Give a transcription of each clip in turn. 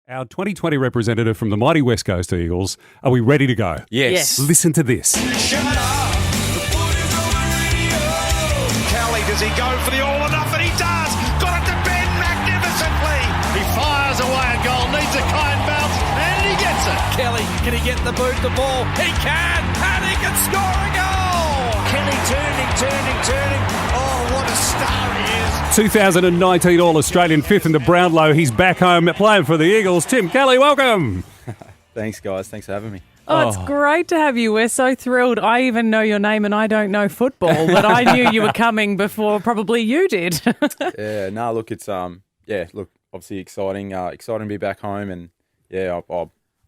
Our 2020 representative from the mighty West Coast Eagles. Are we ready to go? Yes. Listen to this. Shut up! The boys on the radio! Kelly, does he go for the all or nothing? He does! Got it to Ben magnificently! He fires away a goal, needs a kind bounce, and he gets it! Kelly, can he get the boot, the ball? He can! And he can score a goal! Kelly turning. Oh, what a star he is! 2019 All-Australian, fifth in the Brownlow. He's back home playing for the Eagles. Tim Kelly, welcome. Thanks, guys. Thanks for having me. Oh, it's great to have you. We're so thrilled. I even know your name and I don't know football, but I knew you were coming before probably you did. Yeah, no, look, it's obviously exciting. Exciting to be back home, and yeah, I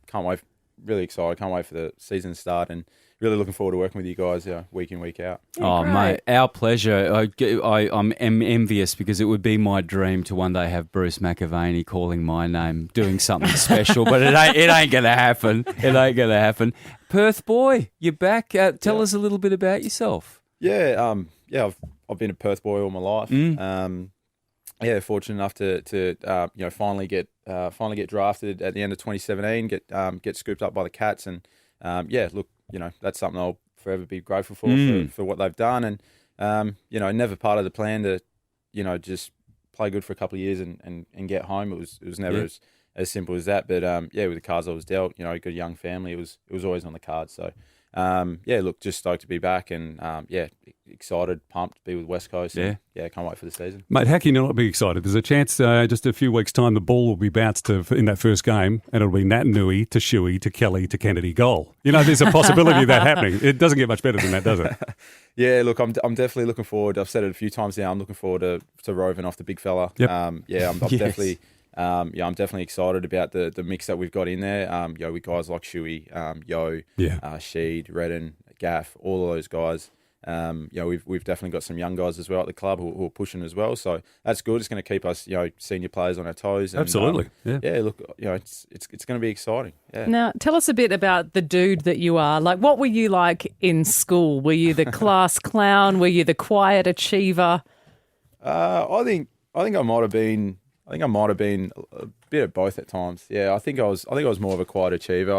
can't wait. Really excited. Can't wait for the season to start, and really looking forward to working with you guys, week in, week out. Yeah, great. Mate, our pleasure. I'm envious because it would be my dream to one day have Bruce McAvaney calling my name, doing something special, but it ain't going to happen. It ain't going to happen. Perth boy, you're back. Tell us a little bit about yourself. Yeah, I've been a Perth boy all my life. Fortunate enough to finally get drafted at the end of 2017. Get scooped up by the Cats, and that's something I'll forever be grateful for what they've done. And never part of the plan to just play good for a couple of years and get home. It was never as simple as that. But with the cards I was dealt, got a young family. It was always on the cards. So just stoked to be back, and excited, pumped to be with West Coast. Yeah, and, can't wait for the season. Mate, how can you not be excited? There's a chance just a few weeks' time the ball will be bounced in that first game, and it'll be Nat Nui to Shuey to Kelly to Kennedy goal. There's a possibility of that happening. It doesn't get much better than that, does it? Yeah, look, I'm definitely looking forward. I've said it a few times now. I'm looking forward to roving off the big fella. Yep. I'm Yes. definitely. I'm definitely excited about the mix that we've got in there. With guys like Shuey, Sheed, Redden, Gaff, all of those guys. We've definitely got some young guys as well at the club who are pushing as well. So that's good. It's going to keep us, senior players on our toes. And, Absolutely. Look, it's going to be exciting. Yeah. Now, tell us a bit about the dude that you are. Like, what were you like in school? Were you the class clown? Were you the quiet achiever? I think I might have been. I think I might have been a bit of both at times. Yeah, I think I was more of a quiet achiever.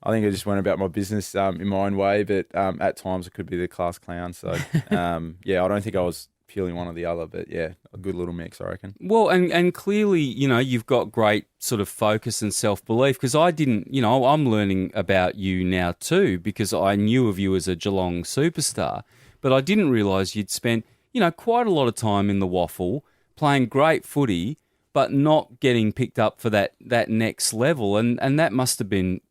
I think I just went about my business in my own way, but at times I could be the class clown. So I don't think I was purely one or the other, but yeah, a good little mix, I reckon. Well, and clearly, you've got great sort of focus and self-belief, because I didn't, I'm learning about you now too, because I knew of you as a Geelong superstar, but I didn't realise you'd spent, quite a lot of time in the waffle, playing great footy, but not getting picked up for that next level. And that must have been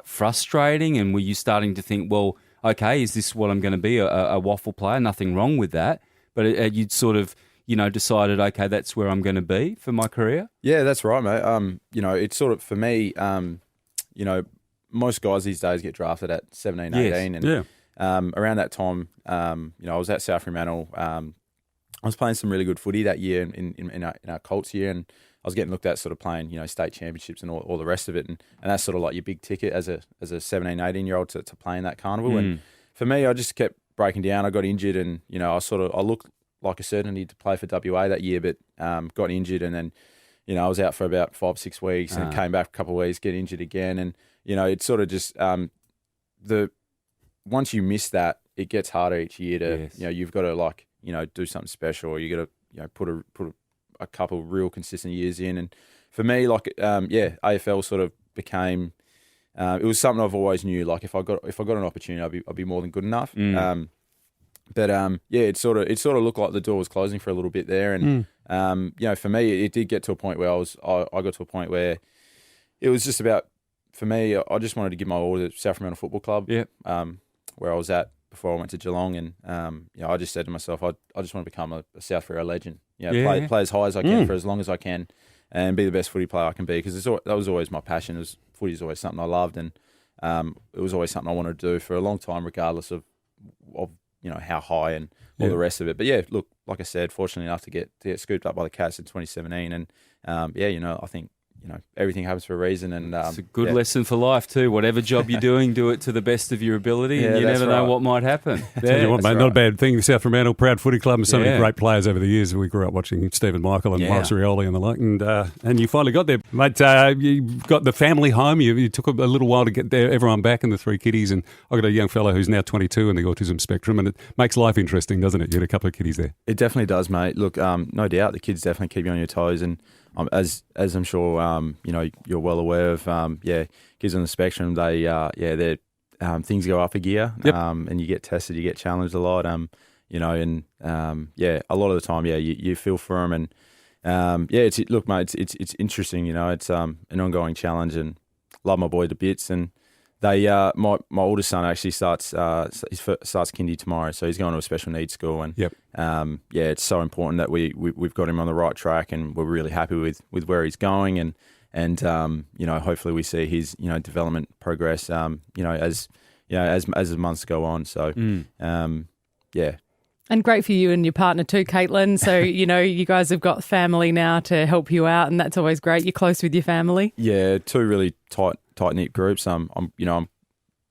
frustrating. And were you starting to think, well, okay, is this what I'm going to be, a waffle player? Nothing wrong with that. But you'd sort of, decided, okay, that's where I'm going to be for my career? Yeah, that's right, mate. It's sort of, for me, most guys these days get drafted at 17, 18. Yes. And around that time, I was at South Fremantle. I was playing some really good footy that year in our Colts year, and I was getting looked at sort of playing, state championships and all the rest of it. And that's sort of like your big ticket as a 17, 18-year-old to play in that carnival. And for me, I just kept breaking down. I got injured, and, I looked like a certainty to play for WA that year, but got injured, and then, I was out for about 5 or 6 weeks and came back a couple of weeks, get injured again. And, it's sort of just once you miss that, it gets harder each year to, you've got to do something special, or you got to put a couple of real consistent years in. And for me, AFL sort of became it was something I've always knew. Like if I got an opportunity, I'd be more than good enough. It sort of looked like the door was closing for a little bit there. And for me, it did get to a point where I got to a point where it was just about, for me, I just wanted to give my all to South Fremantle Football Club. Where I was at before I went to Geelong, and I just said to myself, I just want to become a South Fremantle legend. Play as high as I can for as long as I can, and be the best footy player I can be, because that was always my passion. Footy is always something I loved, and it was always something I wanted to do for a long time, regardless of how high and all the rest of it. But yeah, look, like I said, fortunately enough to get scooped up by the Cats in 2017, and I think everything happens for a reason. And it's a good lesson for life too. Whatever job you're doing, do it to the best of your ability, and you never know what might happen. Tell you what, mate, not a bad thing. South Fremantle, proud footy club, and so many great players over the years. We grew up watching Stephen Michael and Maurice Rioli and the like, and you finally got there, mate. You got the family home. You took a little while to get everyone back and the 3 kiddies, and I've got a young fellow who's now 22 in the autism spectrum, and it makes life interesting, doesn't it? You had a couple of kiddies there. It definitely does, mate. Look, no doubt the kids definitely keep you on your toes, and as I'm sure you're well aware of, kids on the spectrum, they things go up a gear, and you get tested, you get challenged a lot, a lot of the time, you feel for them, and look, mate, it's interesting, it's an ongoing challenge, and love my boy to bits, and they my oldest son actually starts kindy tomorrow, so he's going to a special needs school, and it's so important that we've got him on the right track, and we're really happy with where he's going, and hopefully we see his development progress as the months go on. So And great for you and your partner too, Caitlin. So, you guys have got family now to help you out, and that's always great. You're close with your family. Yeah, 2 really tight-knit groups. I'm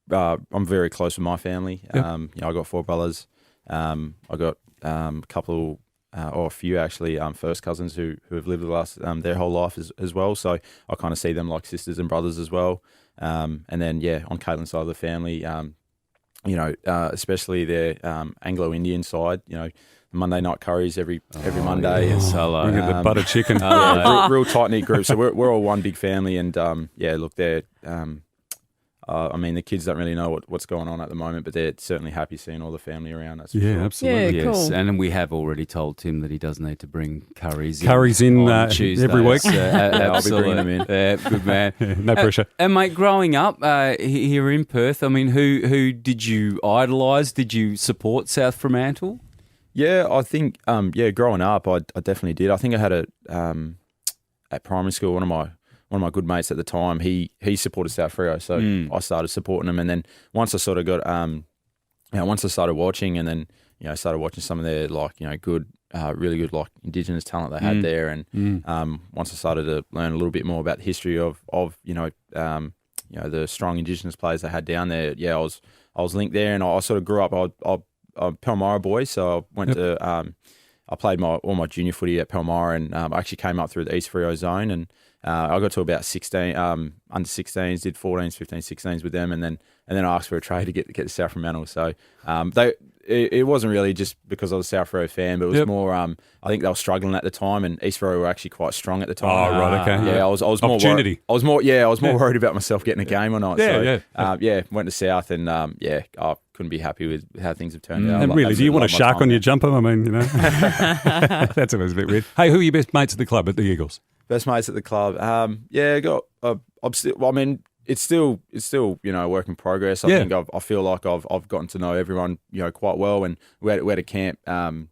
very close with my family. Yep. I got 4 brothers. I got a few actually first cousins who have lived with us their whole life as well. So I kind of see them like sisters and brothers as well. And then on Caitlin's side of the family, especially their Anglo-Indian side, Monday night curries every Monday. And the butter chicken. Real tight-knit group. So we're all one big family, and look, they're the kids don't really know what's going on at the moment, but they're certainly happy seeing all the family around us. Yeah, absolutely. Yeah, yes, cool. and we have already told Tim that he does need to bring curries in on Tuesdays. every week. I'll be bringing them in. Good man. No pressure. And mate, growing up here in Perth, who did you idolise? Did you support South Fremantle? Yeah, I think growing up, I definitely did. I think I had at primary school, one of my good mates at the time, he supported South Freo, so I started supporting him, and then once I sort of got once I started watching, and then started watching some of their good, really good Indigenous talent they had there, and once I started to learn a little bit more about the history of the strong Indigenous players they had down there, I was linked there, and I sort of grew up. I'm a Palmyra boy, so I went to I played all my junior footy at Palmyra, and I actually came up through the East Freo zone, and I got to about 16, under 16s, did 14s, 15s, 16s with them, and then I asked for a trade to get to South Fremantle. So it wasn't really just because I was a South Freo fan, but it was more. I think they were struggling at the time, and East Freo were actually quite strong at the time. Oh, right, okay. Yeah, I was more opportunity. I was more worried about myself getting a game or not. Went to South, and I couldn't be happy with how things have turned out. And really, do you want a shark on your jumper? I mean, that's always a bit weird. Hey, who are your best mates at the club at the Eagles? Best mates at the club. It's still a work in progress. I think I feel like I've gotten to know everyone quite well, and we had a camp down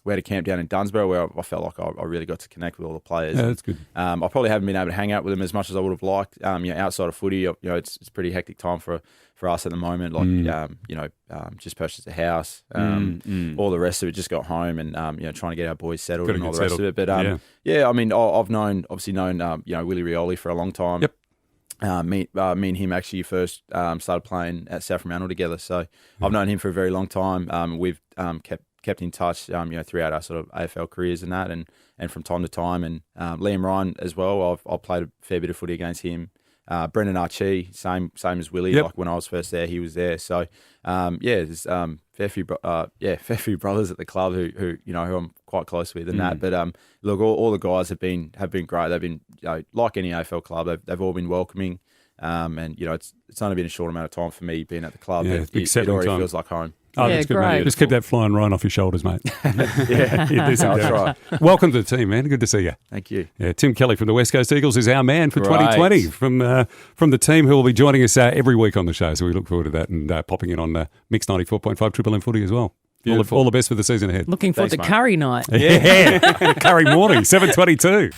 in Dunsborough where I felt like I really got to connect with all the players. Yeah, that's good. I probably haven't been able to hang out with them as much as I would have liked. Outside of footy, it's a pretty hectic time for us at the moment. Just purchased a house, all the rest of it. Just got home and trying to get our boys settled and all the rest of it. But I've known Willie Rioli for a long time. Yep. Me and him actually first started playing at South Fremantle together. So I've known him for a very long time. We've kept in touch, throughout our sort of AFL careers and that, and from time to time. And Liam Ryan as well. I've played a fair bit of footy against him. Brendan Archie, same as Willie. Like when I was first there, he was there. So there's fair few brothers at the club who I'm quite close with and that. But look, all the guys have been great. They've been like any AFL club. They've all been welcoming. And it's only been a short amount of time for me being at the club. Yeah, but it already feels like home. Oh, that's good, mate. Just keep that flying right off your shoulders, mate. That's right. Welcome to the team, man. Good to see you. Thank you. Yeah, Tim Kelly from the West Coast Eagles is our man for 2020 from the team who will be joining us every week on the show. So we look forward to that and popping in on Mix 94.5 Triple M Footy as well. All the best for the season ahead. Looking forward to curry night. Yeah, curry morning, 7:22.